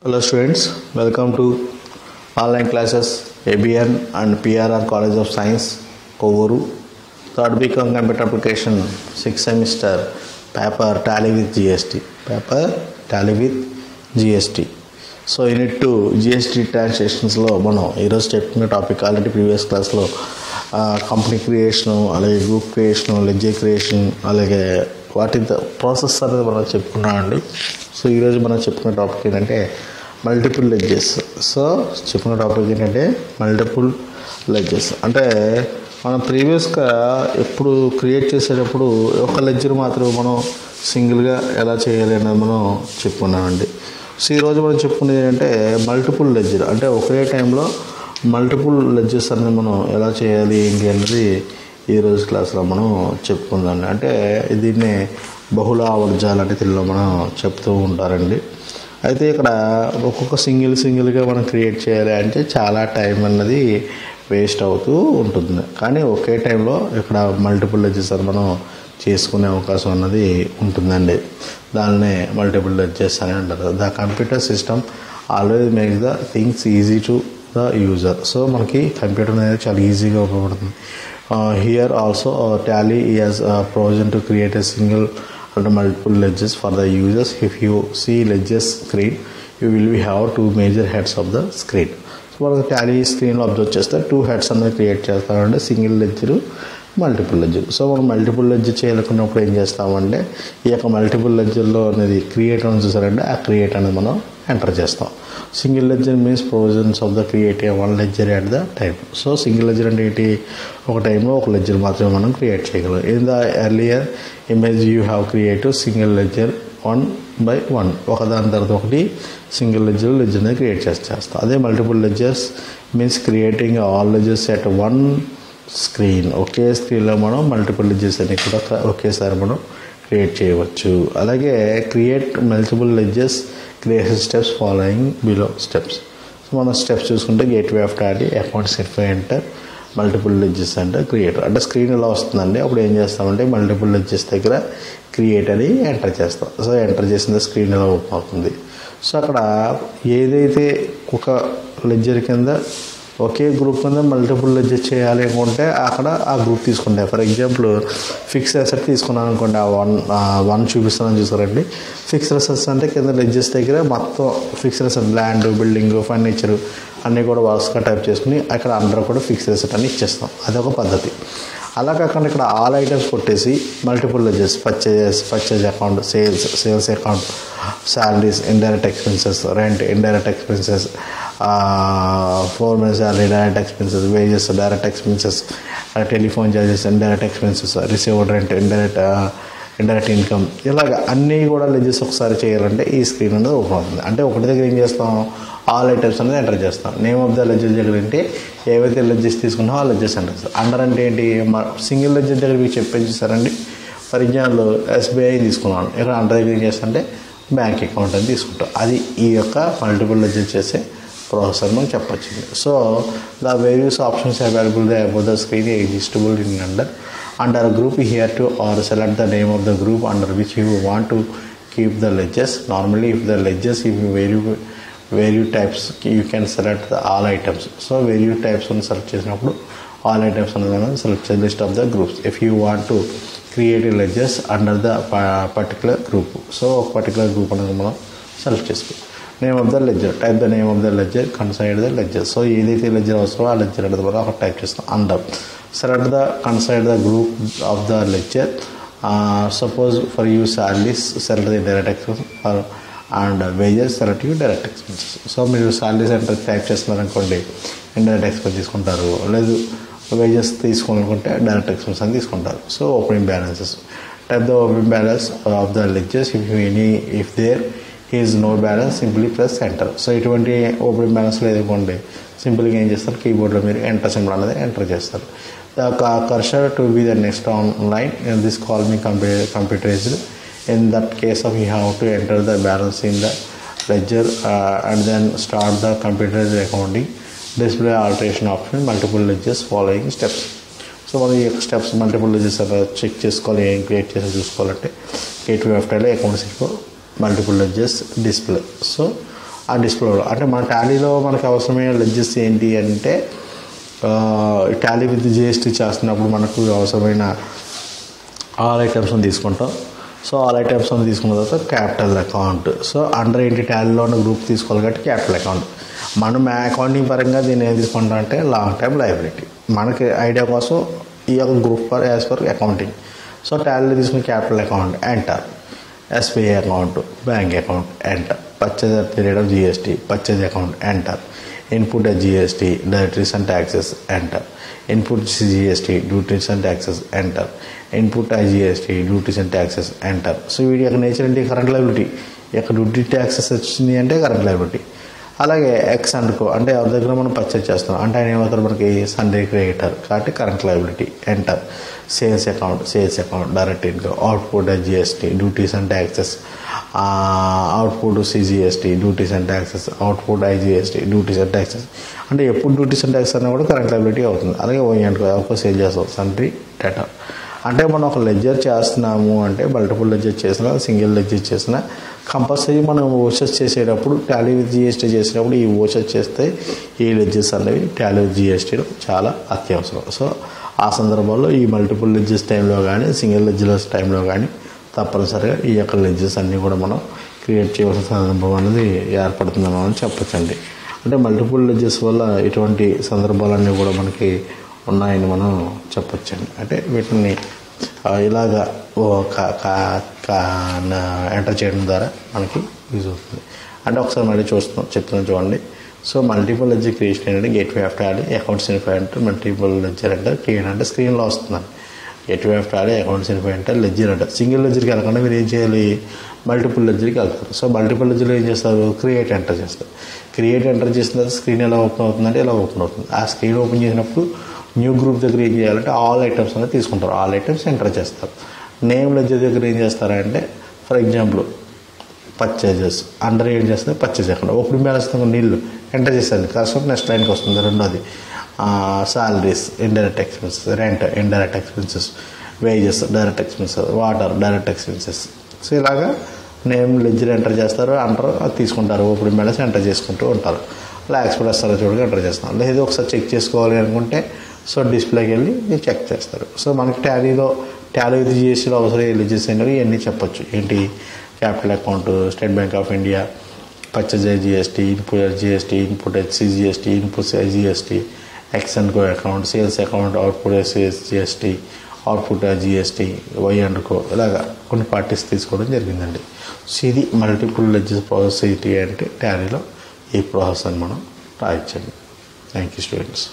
Hello students, welcome to online classes ABN and PRR College of Science, Kovuru. Third BCom Computer Application 6th semester paper Tally with GST. So Unit 2 GST transitions లో మనం ఈరోజు చెప్పుకున్న topic already previous క్లాస్లో company creation, అలాగే group creation, ledger creation, అలాగే వాటి process అనేది మనం చెప్పుకున్నామండి. సో ఈరోజు మనం చెప్పుకున్న టాపిక్ ఏంటంటే మల్టిపుల్ లెడ్జెస్. సో చెప్పుకున్న టాపిక్ ఏంటంటే మల్టిపుల్ లెడ్జెస్ అంటే మనం ప్రీవియస్గా ఎప్పుడు క్రియేట్ చేసేటప్పుడు ఒక లెడ్జర్ మాత్రమే మనం సింగిల్గా ఎలా చేయాలి అనేది మనం చెప్పుకున్నామండి. సో ఈరోజు మనం చెప్పుకునేది ఏంటంటే మల్టిపుల్ లెడ్జర్ అంటే ఒకే టైంలో మల్టిపుల్ లెడ్జెస్ అనేది మనం ఎలా చేయాలి ఏంటి అన్నది ఈరోజు క్లాస్లో మనం చెప్పుకుందాం. అంటే దీన్ని బహుళ ఆవర్జాలు అంటే తెలుగులో మనం చెప్తూ ఉంటారండి. అయితే ఇక్కడ ఒక్కొక్క సింగిల్గా మనం క్రియేట్ చేయాలి అంటే చాలా టైం అన్నది వేస్ట్ అవుతూ ఉంటుంది. కానీ ఒకే టైంలో ఇక్కడ మల్టిపుల్ లెడ్జెస్ అని మనం చేసుకునే అవకాశం అన్నది ఉంటుందండి. దాన్నే మల్టిపుల్ లెడ్జెస్ అని అంటారు. The computer system always make the things easy to the user. So మనకి కంప్యూటర్ అనేది చాలా ఈజీగా ఉపయోగపడుతుంది. Here also Tally is provision to create a single and multiple ledgers for the users. If you see ledgers screen, you will have two major heads of the screen. So మనకు Tally స్క్రీన్లో observe చేస్తే 2 heads అనేది create చేస్తామంటే single ledger, multiple ledger. So మనం multiple ledger చేయాలనుకున్నప్పుడు ఏం చేస్తామంటే ఈ యొక్క మల్టిపుల్ లెడ్జర్లో అనేది క్రియేట్ అని చూసారంటే ఆ క్రియేట్ అనేది మనం ఎంటర్ చేస్తాం. Single ledger means provisions of the create one ledger at the time. So single ledger అంటే ఏంటి, ఒక టైంలో ఒక లెడ్జర్ మాత్రమే మనం క్రియేట్ చేయగలం. In the earlier image you have creative single ledger 1 by 1 ఒకదాని తర్వాత ఒకటి సింగిల్ లెడ్జర్ని క్రియేట్ చేస్తాం. అదే multiple ledgers means creating all ledgers at one screen. ఒకే స్క్రీన్లో మనం మల్టిపుల్ లెడ్జర్స్ అన్ని కూడా ఒకేసారి మనం క్రియేట్ చేయవచ్చు. అలాగే create multiple ledgers creation steps following below steps. So మనం స్టెప్స్ చూసుకుంటే గేట్వే ఆఫ్ టాలీ, అకౌంట్ సెటిఫై ఎంటర్, మల్టిపుల్ లెడ్జెస్ అంటే క్రియేట్. అంటే స్క్రీన్ ఎలా వస్తుందండి, అప్పుడు ఏం చేస్తామంటే మల్టిపుల్ లెడ్జెస్ దగ్గర క్రియేట్ అని ఎంటర్ చేస్తాం. సో ఎంటర్ చేసిన స్క్రీన్ ఎలా ఓపెన్ అవుతుంది. సో అక్కడ ఏదైతే ఒక లెడ్జర్ కింద ఒకే గ్రూప్ కింద మల్టిపుల్ లెడ్జర్ చేయాలి అనుకుంటే అక్కడ ఆ గ్రూప్ తీసుకుంటాయి. ఫర్ ఎగ్జాంపుల్ ఫిక్స్డ్ అసెట్ తీసుకున్నాను అనుకోండి, ఆ వన్ చూపిస్తానని చూసారండి. ఫిక్స్డ్ అసెట్స్ అంటే కింద లెడ్జెస్ దగ్గర మొత్తం fixed asset land, building, furniture అన్నీ కూడా వర్క్స్గా టైప్ చేసుకుని అక్కడ అందరూ కూడా ఫిక్స్డ్ అసెట్ అని ఇచ్చేస్తాం. అదొక పద్ధతి. అలా కాకుండా ఇక్కడ ఆల్ ఐటమ్స్ కొట్టేసి multiple ledges purchase account, sales account, salaries, indirect expenses, rent, indirect expenses, foremen salary, direct expenses, wages, direct expenses, telephone charges, indirect expenses, received rent, indirect income, ఇలాగ అన్నీ కూడా లెడ్జెస్ ఒకసారి చేయాలంటే ఈ స్క్రీన్ అనేది open అవుతుంది. అంటే ఒకటి దగ్గర ఏం చేస్తాం, ఆల్ ఐటమ్స్ అనేది ఎంటర్ చేస్తాం. నేమ్ ఆఫ్ ద లెడ్జర్ దగ్గర ఏంటి, ఏవైతే లెడ్జెస్ తీసుకున్నామో ఆ లెడ్జెస్ ఎంటర్ చేస్తాం. అండర్ అంటే ఏంటి, సింగిల్ లెడ్జర్ దగ్గర మీకు చెప్పేసి చూసారండి. ఫర్ ఎగ్జాంపుల్ SBI తీసుకున్నాను, ఇక్కడ అండర్ దగ్గర ఏం చేస్తామంటే బ్యాంక్ అకౌంట్ అని తీసుకుంటాం. అది ఈ యొక్క మల్టిపుల్ లెడ్జర్ చేసే ప్రాసెస్ అని మనం చెప్పచ్చు. So the various options available about the screen existable in under group here to or select the name of the group under which you want to keep the ledgers. Normally if the ledgers if you value types you can select the all items. So value types on select చేసినప్పుడు all items అనేది select the list of the groups. If you want to create a ledgers under the particular group, so particular group అనేది మనం select చేసుకోవాలి. Name of the ledger, type the name of the ledger, consider the ledger. So ఏదైతే ledger అవసరమో ఆ ledger అనేది మనం అక్కడ type చేస్తాం. Under select the consider the group of the ledger. Suppose for you salaries select the direct expenses and wages select you direct expenses. So మీరు salaries అంటే type చేస్తున్నారు అనుకోండి, ఇండైరెక్ట్ ఎక్స్పెన్స్ తీసుకుంటారు. లేదు వేజెస్ తీసుకోవాలనుకుంటే డైరెక్ట్ ఎక్స్పెన్స్ అని తీసుకుంటారు. So opening balances, type the opening balance of the ledgers. If there is no balance simply press enter. So ఇటువంటి ఓపెనింగ్ బ్యాలెన్స్ లేదనుకోండి, సింపుల్గా ఏం చేస్తారు, కీబోర్డ్లో మీరు ఎంటర్ సింబల్ అనేది ఎంటర్ చేస్తారు. The cursor to be the next online in this call me computerized. In that case of you have to enter the balance in the ledger and then start the computerized accounting. Display alteration option, multiple ledgers following steps. So మనం ఈ steps multiple ledges check చేసుకోవాలి, ఏం create చేసి చూసుకోవాలంటే gateway of Tally, accounts, multiple ledges, display. So ఆ డిస్ప్లేలో. అంటే మన టాలీలో మనకు అవసరమైన లెడ్జెస్ ఏంటి అంటే టాలీ విత్ జిఎస్టీ చేస్తున్నప్పుడు మనకు అవసరమైన ఆల్ ఐటమ్స్ని తీసుకుంటాం. సో ఆల్ ఐటమ్స్ అని తీసుకున్న తర్వాత క్యాపిటల్ అకౌంట్. సో అండర్ ఏంటి టాలీలో ఉన్న గ్రూప్ తీసుకోవాలి కాబట్టి క్యాపిటల్ అకౌంట్. మనం అకౌంటింగ్ పరంగా దీన్ని ఏం తీసుకుంటాం అంటే లాంగ్ టైమ్ లయబిలిటీ. మనకి ఐడియా కోసం ఈ యొక్క group for as per accounting. So టాలీలో తీసుకున్న capital account enter, SBI account, bank account enter, purchase at the rate of GST, purchase account enter, input at GST, directories and taxes enter, input GST, duties and taxes enter, input IGST, duties and taxes enter. So వీటి యొక్క nature ఏంటి? Current liability. యొక్క duty taxes వచ్చింది అంటే current liability. అలాగే X అనుకో అంటే ఎవరి దగ్గర మనం పర్చేజ్ చేస్తున్నాం అంటే ఆయన ఏమవుతారు మనకి సండే క్రియేటర్ కాబట్టి current liability enter, sales account direct income, output GST, duties and taxes, output CGST, duties and taxes, output IGST, duties and taxes. అంటే ఎప్పుడు డ్యూటీస్ అండ్ ట్యాక్సెస్ అన్నా కూడా కరెంట్ లయబిలిటీ అవుతుంది. అలాగే ఓయి అనుకో ఒక సేల్ చేస్తాం సండ్రీ డేటా. అంటే మనం ఒక లెడ్జర్ చేస్తున్నాము అంటే మల్టిపుల్ లెడ్జర్ చేసినా సింగిల్ లెడ్జర్ చేసినా కంపల్సరీ మనం ఓచర్స్ చేసేటప్పుడు టాలీ విత్ జిఎస్టీ చేసేటప్పుడు ఈ ఓచర్స్ చేస్తే ఈ లెడ్జెస్ అనేవి టాలీ విత్ జిఎస్టీలో చాలా అత్యవసరం. సో ఆ సందర్భంలో ఈ మల్టిపుల్ లెడ్జెస్ టైంలో కానీ సింగిల్ లెడ్జర్స్ టైంలో కానీ తప్పనిసరిగా ఈ యొక్క లెడ్జెస్ అన్నీ కూడా మనం క్రియేట్ చేయవలసిన సందర్భం అనేది ఏర్పడుతుందని మనం చెప్పచ్చండి. అంటే మల్టిపుల్ లెడ్జెస్ వల్ల ఇటువంటి సందర్భాలన్నీ కూడా మనకి ఉన్నాయని మనం చెప్పచ్చండి. అంటే వీటిని ఇలాగా ఎంటర్ చేయడం ద్వారా మనకి యూజ్ అవుతుంది. అంటే ఒకసారి మళ్ళీ చెప్తున్నాను చూడండి. సో మల్టిపుల్ లెడ్జర్ క్రియేషన్ ఏంటంటే గేట్వే ఆఫ్ టాలీ, అకౌంట్స్ ఇన్ఫై అంటే మల్టిపుల్ లెడ్జర్ అంటే క్రియేట్ అంటే స్క్రీన్లో వస్తున్నాను. గేట్వే ఆఫ్ టాలీ, అకౌంట్స్ ఇన్ఫై అంటే లెడ్జర్ అంటే సింగిల్ లెడ్జర్కి వెళ్ళకుండా మీరు ఏం చేయాలి? మల్టిపుల్ లెడ్జర్కి వెళ్తారు. సో మల్టిపుల్ లెడ్జర్లో ఏం చేస్తారు? క్రియేట్ ఎంటర్ చేస్తారు. క్రియేట్ ఎంటర్ చేసిన తర్వాత స్క్రీన్ ఎలా ఓపెన్ అవుతుందంటే ఇలా ఓపెన్ అవుతుంది. ఆ స్క్రీన్ ఓపెన్ చేసినప్పుడు న్యూ గ్రూప్ దగ్గర ఏం చేయాలంటే ఆల్ ఐటమ్స్ అనేది తీసుకుంటారు. ఆల్ ఐటమ్స్ ఎంటర్ చేస్తారు. నేమ్ లెడ్జర్ దగ్గర ఏం చేస్తారంటే ఫర్ ఎగ్జాంపుల్ పర్చేజెస్ అండర్ ఏం చేస్తుంది పర్చేజ్ అకౌంట్ ఓపెనింగ్ బ్యాలెన్స్ నీళ్ళు ఎంటర్ చేశాను. కస్టమర్ నెక్స్ట్ లైన్కి వస్తుంది. రెండోది salaries, indirect expenses, rent indirect expenses, wages direct expenses, water direct expenses. So ఇలాగా నేమ్ లెడ్జర్ ఎంటర్ చేస్తారు, అంటారు అది తీసుకుంటారు. ఓపెనింగ్ బ్యాలెన్స్ ఎంటర్ చేసుకుంటూ ఉంటారు. అలా ఎక్స్పెక్ట్ వస్తారో చూడగా ఎంటర్ చేస్తాం. లేదా ఒకసారి చెక్ చేసుకోవాలి అనుకుంటే సో డిస్ప్లేకి వెళ్ళి మీరు చెక్ చేస్తారు. సో మనకి టాలీలో టాలీ విత్ జిఎస్టీలో అవసరం లెడ్జెస్ ఏంటో ఇవన్నీ చెప్పొచ్చు. ఏంటి? Capital account, State Bank of India, purchase GST, input GST, input CGST, input IGST, X and co account, sales account, output GST, output GST, Y and co ఇలాగా కొన్ని parties తీసుకోవడం జరిగిందండి. So ఇది మల్టిపుల్ లెడ్జెస్ ప్రాసెస్ ఏంటి అంటే టాలీలో ఈ process అని మనం రాయించండి. Thank you students.